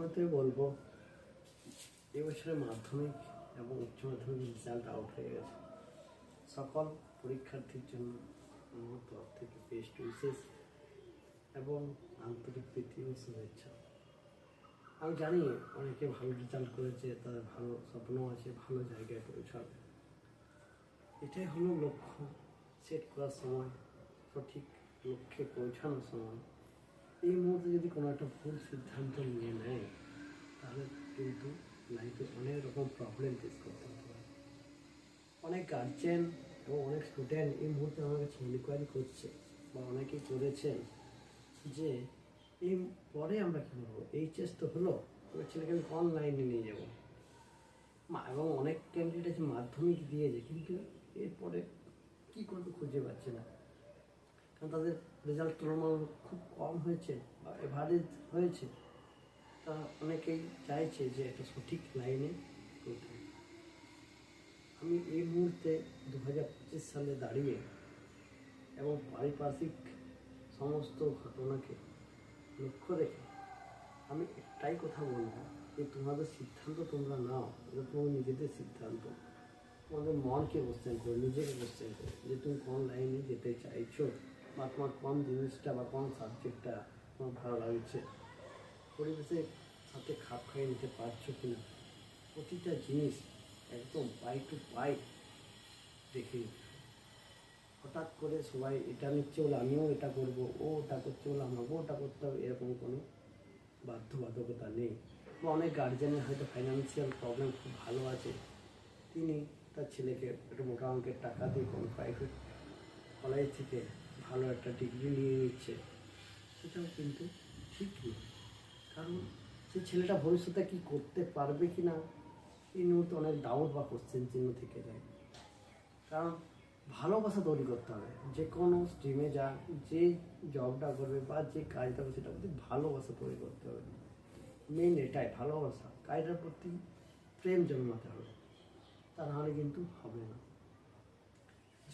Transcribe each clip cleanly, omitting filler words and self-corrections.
প্রথমতই বলবো এবছরে মাধ্যমিক এবং উচ্চ মাধ্যমিক রেজাল্ট আউট হয়ে গেছে। সকল পরীক্ষার্থীর জন্য আমার তরফ থেকে বেস্ট উইশেস এবং আন্তরিক প্রীতি ও শুভেচ্ছা। আমি জানি অনেকে ভালো রেজাল্ট করেছে, তাদের ভালো স্বপ্ন আছে, ভালো জায়গায় পৌঁছাবে। এটাই হলো লক্ষ্য সেট করার সময়, সঠিক লক্ষ্যে পৌঁছানোর সময়। এই মুহূর্তে যদি কোনো একটা ভুল সিদ্ধান্ত নিয়ে নেয়, তাহলে কিন্তু লাইফে অনেক রকম প্রবলেম ফেস করতে হতে পারে। অনেক গার্জেন এবং অনেক স্টুডেন্ট এই মুহূর্তে আমার কাছে ইনকোয়ারি করছে বা অনেকেই করেছেন যে এই পরে আমরা কী করবো, এইচএস তো হলো, ওই ছেলেকে আমি কোন লাইনে নিয়ে যাবো। এবং অনেক ক্যান্ডিডেট আছে মাধ্যমিক দিয়েছে, কিন্তু এরপরে কী করবে খুঁজে পাচ্ছে না, কারণ তাদের রেজাল্ট তুলনামূলক খুব কম হয়েছে বা এভারেজ হয়েছে। তা অনেকেই চাইছে যে একটা সঠিক লাইনে করতে। আমি এই মুহূর্তে 2025 সালে দাঁড়িয়ে এবং পারিপার্শ্বিক সমস্ত ঘটনাকে লক্ষ্য রেখে আমি একটাই কথা বলবো যে তোমাদের সিদ্ধান্ত তোমরা নাও, এটা তোমার নিজেদের সিদ্ধান্ত। তোমাদের মনকে কোশ্চেন করো, নিজেকে কোশ্চেন করো যে তুমি কোন লাইনে যেতে চাইছো, বা তোমার কোন জিনিসটা বা কোন সাবজেক্টটা তোমার ভালো লাগছে, পরিবেশের সাথে খাপ খাইয়ে নিতে পারছো কি না। প্রতিটা জিনিস একদম পাই টু পাই দেখে। হঠাৎ করে সবাই এটা নিচ্ছে বলে আমিও এটা করবো, ও ওটা করছে বলে আমাকেও ওটা করতে হবে, এরকম কোনো বাধ্যবাধকতা নেই। বা অনেক গার্জেনের হয়তো ফাইন্যান্সিয়াল প্রবলেম খুব ভালো আছে, তিনি তার ছেলেকে একটু মোটা অঙ্কের টাকা দিয়ে কোনো প্রাইভেট কলেজ থেকে ভালো একটা ডিগ্রি নিয়ে নিচ্ছে, সেটাও কিন্তু ঠিক নয়। কারণ সেই ছেলেটা ভবিষ্যতে কী করতে পারবে কি না, এই মুহূর্তে অনেক ডাউট বা কোশ্চেন চিহ্ন থেকে যায়। কারণ ভালোবাসা তৈরি করতে হবে, যে কোনো স্ট্রিমে যাক, যে জবটা করবে বা যে কাজটা করবে সেটার প্রতি ভালোবাসা তৈরি করতে হবে। মেন এটাই, ভালোবাসা, কাজটার প্রতি প্রেম জন্মাতে হবে, তা নাহলে কিন্তু হবে না।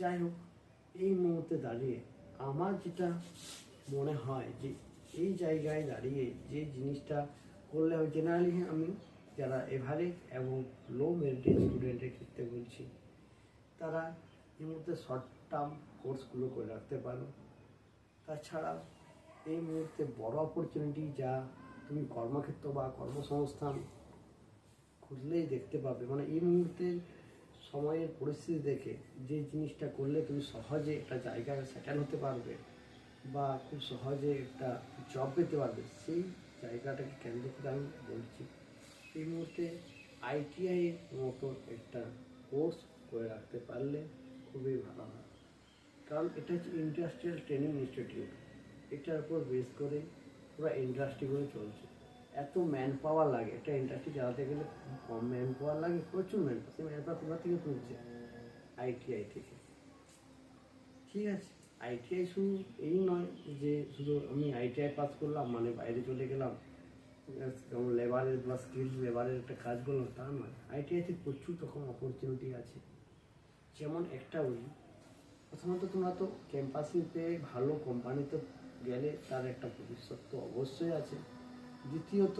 যাই হোক, এই মুহূর্তে দাঁড়িয়ে আমার যেটা মনে হয় যে এই জায়গায় দাঁড়িয়ে যে জিনিসটা করলে হয়, জেনারেলি আমি যারা এভারেজ এবং লো মেরিটেড স্টুডেন্টের ক্ষেত্রে বলছি, তারা এই মুহূর্তে শর্ট টার্ম কোর্সগুলো করে রাখতে পারো। তাছাড়া এই মুহূর্তে বড় অপরচুনিটি যা তুমি কর্মক্ষেত্র বা কর্মসংস্থান খুঁজলেই দেখতে পাবে, মানে এই মুহূর্তে সময়ের পরিস্থিতি দেখে যে জিনিসটা করলে তুমি সহজে একটা জায়গায় সেটেল হতে পারবে বা খুব সহজে একটা জব পেতে পারবে, সেই জায়গাটাকে কেন্দ্র করে আমি বলছি এই মুহূর্তে আইটিআই মতো একটা কোর্স করে রাখতে পারলে খুবই ভালো হয়। কারণ এটা হচ্ছে ইন্ডাস্ট্রিয়াল ট্রেনিং ইনস্টিটিউট, এটার উপর বেস করে পুরো ইন্ডাস্ট্রিগুলো চলছে। এত ম্যান পাওয়ার লাগে, একটা ইন্ডাস্ট্রি চালাতে গেলে কম ম্যান পাওয়ার লাগে, প্রচুর ম্যান পাওয়ার। সেই ম্যান পাওয়ার কোথা থেকে তুলছে? আইটিআই থেকে। ঠিক আছে, আইটিআই শুধু এই নয় যে শুধু আমি আইটিআই পাস করলাম মানে বাইরে চলে গেলাম যেমন লেবারের বা স্কিল লেবারের একটা কাজ করলাম, তা নয়। আইটিআইতে প্রচুর রকম অপরচুনিটি আছে। যেমন একটা বলি, প্রথমত তোমরা তো ক্যাম্পাসে পেয়ে ভালো কোম্পানিতে গেলে তার একটা ভবিষ্যৎ তো অবশ্যই আছে। দ্বিতীয়ত,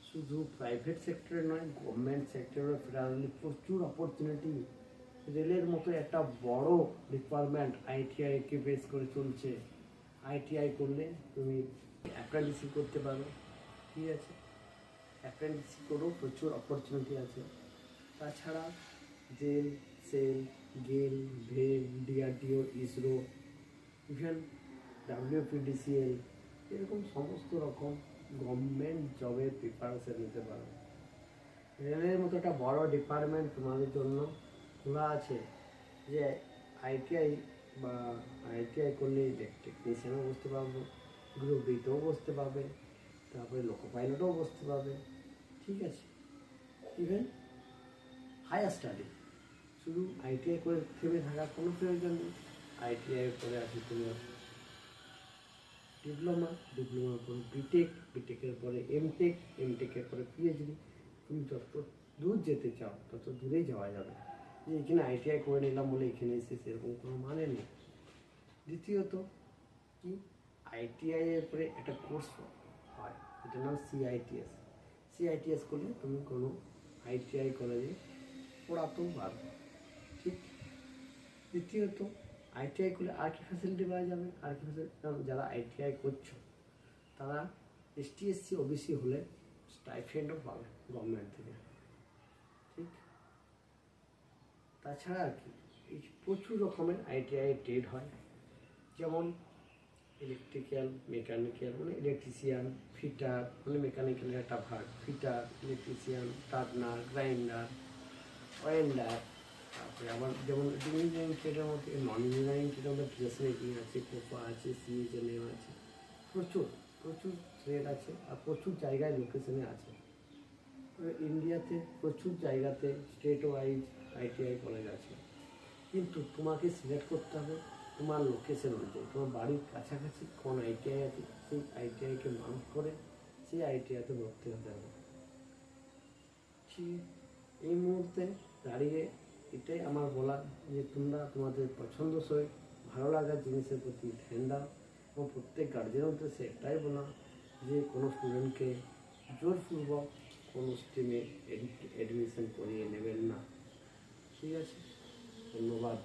শুধু প্রাইভেট সেক্টরে নয়, গভর্নমেন্ট সেক্টরে ফেরালে প্রচুর অপরচুনিটি। রেলের মতো একটা বড় ডিপার্টমেন্ট আইটিআইকে বেস করে চলছে। আইটিআই করলে তুমি অ্যাপ্রেন্টিসশিপ করতে পারো, ঠিক আছে, অ্যাপ্রেন্টিসশিপ করেও প্রচুর অপরচুনিটি আছে। তাছাড়া জেল, সেল, গেল, ভেল, ডিআরডিও, ইসরো, ইভেন ডাব্লিউপিডিসিএল, এরকম সমস্ত রকম গভর্নমেন্ট জবের প্রিপারেশন নিতে পারো। রেলের মতো একটা বড় ডিপার্টমেন্ট তোমাদের জন্য খোলা আছে, যে আইটিআই বা আইটিআই করলে টেকনিশিয়ানও বসতে পারবো, গ্রুপ ডিতেও বসতে পারবে, তারপরে লোকো পাইলটও বসতে পারবে, ঠিক আছে। ইভেন হায়ার স্টাডি, শুধু আইটিআই করে থেমে থাকার কোনো প্রয়োজন নেই। আইটিআই করে আছে তোমার ডিপ্লোমা, ডিপ্লোমার পরে বিটেক, বিটেকের পরে এমটেক, এমটেকের পরে পিএইচডি। তুমি যত দূর যেতে চাও তত দূরেই যাওয়া যাবে। যে এখানে আইটিআই করে নিলাম বলে এখানে এসে সেরকম কোনো মানে নেই। দ্বিতীয়ত কি, আইটিআই এর পরে একটা কোর্স হয় এটার নাম সিআইটিএস। সিআইটিএস করলে তুমি কোনো আইটিআই কলেজে পড়াতেও পারবে। ঠিক। দ্বিতীয়ত আইটিআই করলে আর কি ফ্যাসিলিটি পাওয়া যাবে, আর কি ফ্যাসিলিটি, কারণ যারা আইটিআই করছো তারা এসটিএসসি ওবিসি হলে স্টাইফেন্ডও পাবে গভর্নমেন্ট থেকে। ঠিক। তাছাড়া আর কি এই প্রচুর রকমের আইটিআই ট্রেড হয়, যেমন ইলেকট্রিক্যাল, মেকানিক্যাল মানে ইলেকট্রিশিয়ান, ফিটার মানে মেকানিক্যালের একটা ভাগ, fitter, electrician, turner, grinder, welder. তারপরে আবার যেমন ইঞ্জিনিয়ারিং ট্রেডের মধ্যে নন ইঞ্জিনিয়ারিং ট্রেডের মধ্যে ড্রেস মেকিং আছে, কোপা আছে, সিএচএনএম আছে, প্রচুর প্রচুর ট্রেড আছে আর প্রচুর জায়গায় লোকেশনে আছে। ইন্ডিয়াতে প্রচুর জায়গাতে স্টেট ওয়াইজ আইটিআই কলেজ আছে, কিন্তু তোমাকে সিলেক্ট করতে হবে তোমার লোকেশন অনুযায়ী, তোমার বাড়ির কাছাকাছি কোন আইটিআই আছে সেই আইটিআইকে মার্ক করে সেই আইটিআইতে ভর্তি হতে হবে। এই মুহূর্তে দাঁড়িয়ে এটাই আমার বলার যে তোমরা তোমাদের পছন্দসই ভালো লাগার জিনিসের প্রতি ধ্যান দাও, এবং প্রত্যেক গার্জেনের উদ্দেশ্যে এটাই বলা যে কোনো স্টুডেন্টকে জোরপূর্বক কোনো স্ট্রিমে অ্যাডমিশন করিয়ে নেবেন না। ঠিক আছে, ধন্যবাদ।